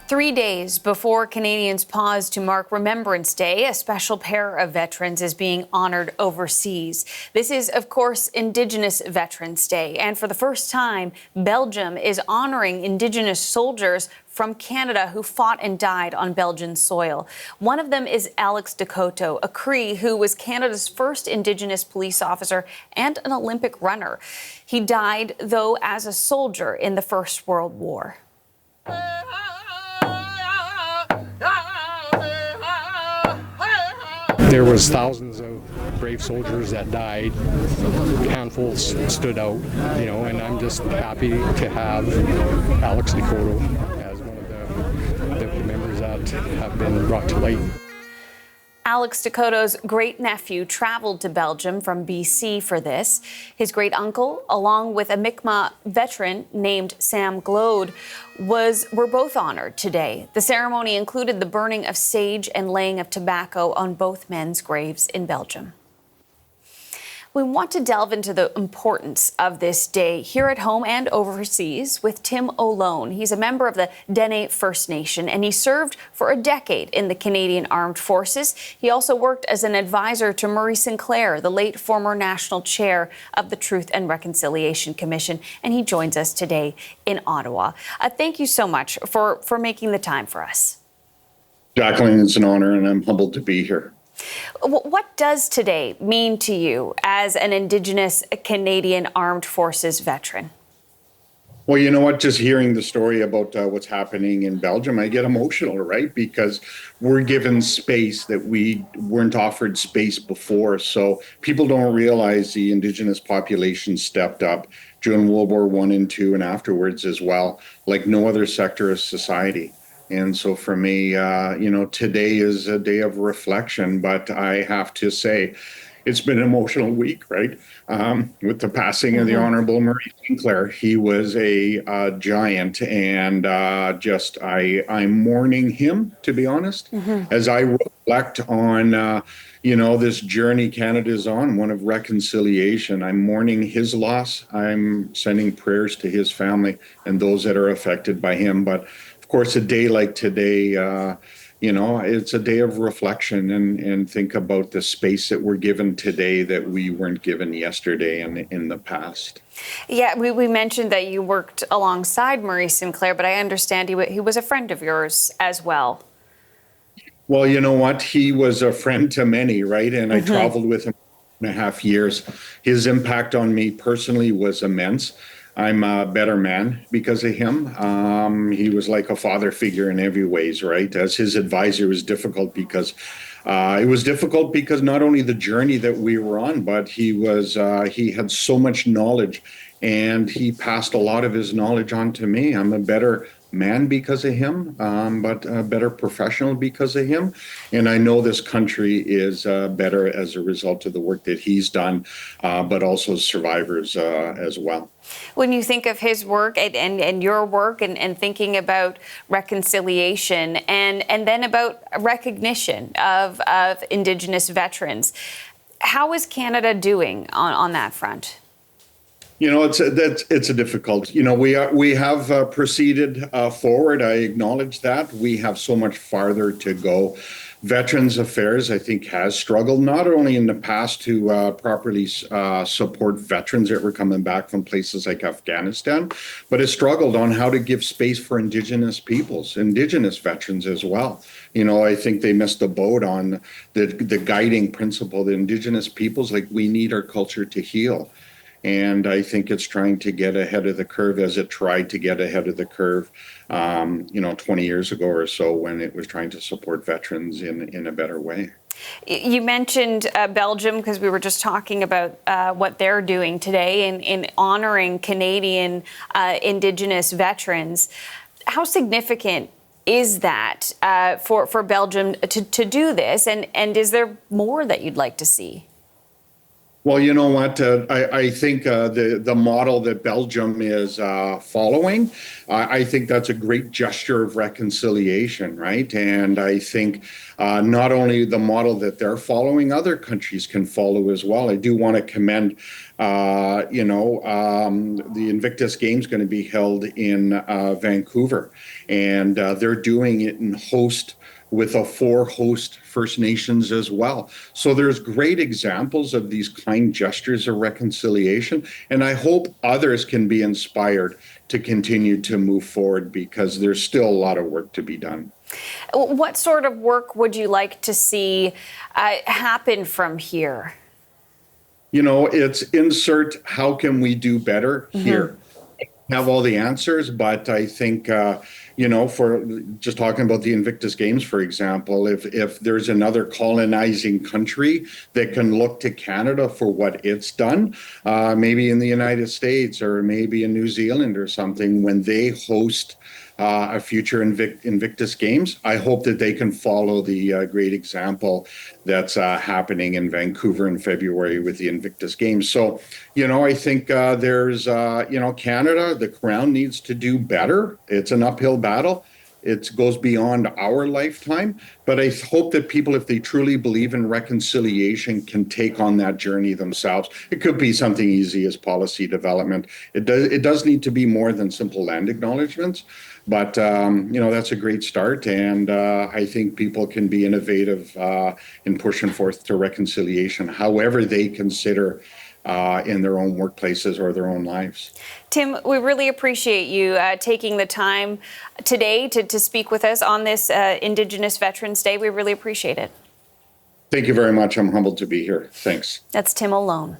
3 days before Canadians pause to mark Remembrance Day, a special pair of veterans is being honored overseas. This is, of course, Indigenous Veterans Day. And for the first time, Belgium is honoring Indigenous soldiers from Canada who fought and died on Belgian soil. One of them is Alex Decoteau, a Cree who was Canada's first Indigenous police officer and an Olympic runner. He died, though, as a soldier in the First World War. There was thousands of brave soldiers that died. Handfuls stood out, and I'm just happy to have Alex Decoteau as one of the members that have been brought to light. Alex Decoteau's great-nephew traveled to Belgium from BC for this. His great-uncle, along with a Mi'kmaq veteran named Sam Glode, were both honored today. The ceremony included the burning of sage and laying of tobacco on both men's graves in Belgium. We want to delve into the importance of this day here at home and overseas with Tim O'Lone. He's a member of the Dene First Nation, and he served for a decade in the Canadian Armed Forces. He also worked as an advisor to Murray Sinclair, the late former national chair of the Truth and Reconciliation Commission, and he joins us today in Ottawa. Thank you so much for making the time for us. Jacqueline, it's an honor, and I'm humbled to be here. What does today mean to you as an Indigenous Canadian Armed Forces veteran? Well, you know what? Just hearing the story about what's happening in Belgium, I get emotional, right? Because we're given space that we weren't offered space before. So people don't realize the Indigenous population stepped up during World War I and II and afterwards as well, like no other sector of society. And so for me, today is a day of reflection, but I have to say it's been an emotional week, right? With the passing of the Honorable Murray Sinclair. He was a giant, and I'm mourning him, to be honest, as I reflect on, this journey Canada's on, one of reconciliation. I'm mourning his loss. I'm sending prayers to his family and those that are affected by him. But of course, a day like today, it's a day of reflection and think about the space that we're given today that we weren't given yesterday and in the past. Yeah, we mentioned that you worked alongside Murray Sinclair, but I understand he was a friend of yours as well. Well, you know what? He was a friend to many, right? And I traveled with him 2.5 years. His impact on me personally was immense. I'm a better man because of him. He was like a father figure in every ways, right? As his advisor, it was difficult because not only the journey that we were on, but he had so much knowledge, and he passed a lot of his knowledge on to me. I'm a better man because of him, but a better professional because of him. And I know this country is better as a result of the work that he's done, but also survivors as well. When you think of his work and your work and thinking about reconciliation and then about recognition of Indigenous veterans, how is Canada doing on that front? It's a difficult. We have proceeded forward. I acknowledge that. We have so much farther to go. Veterans Affairs, I think, has struggled not only in the past to properly support veterans that were coming back from places like Afghanistan, but has struggled on how to give space for Indigenous peoples, Indigenous veterans as well. I think they missed the boat on the guiding principle that Indigenous peoples, we need our culture to heal. And I think it's trying to get ahead of the curve as it tried to get ahead of the curve, 20 years ago or so when it was trying to support veterans in a better way. You mentioned Belgium because we were just talking about what they're doing today in honoring Canadian Indigenous veterans. How significant is that for Belgium to do this? And is there more that you'd like to see? Well, you know what? I think the model that Belgium is following, I think that's a great gesture of reconciliation, right? And I think not only the model that they're following, other countries can follow as well. I do want to commend, the Invictus Games going to be held in Vancouver, and they're doing it in with 4 host First Nations as well. So there's great examples of these kind gestures of reconciliation, and I hope others can be inspired to continue to move forward, because there's still a lot of work to be done. What sort of work would you like to see happen from here? It's insert how can we do better here. Have all the answers, but I think, for just talking about the Invictus Games, for example, if there's another colonizing country that can look to Canada for what it's done, maybe in the United States or maybe in New Zealand or something, when they host a future Invictus Games, I hope that they can follow the great example that's happening in Vancouver in February with the Invictus Games. So, I think there's, Canada, the Crown needs to do better. It's an uphill battle. It goes beyond our lifetime, but I hope that people, if they truly believe in reconciliation, can take on that journey themselves. It could be something easy as policy development. It does need to be more than simple land acknowledgements, but that's a great start, and I think people can be innovative in pushing forth to reconciliation, however they consider in their own workplaces or their own lives. Tim, we really appreciate you taking the time today to speak with us on this Indigenous Veterans Day. We really appreciate it. Thank you very much. I'm humbled to be here. Thanks. That's Tim Alone.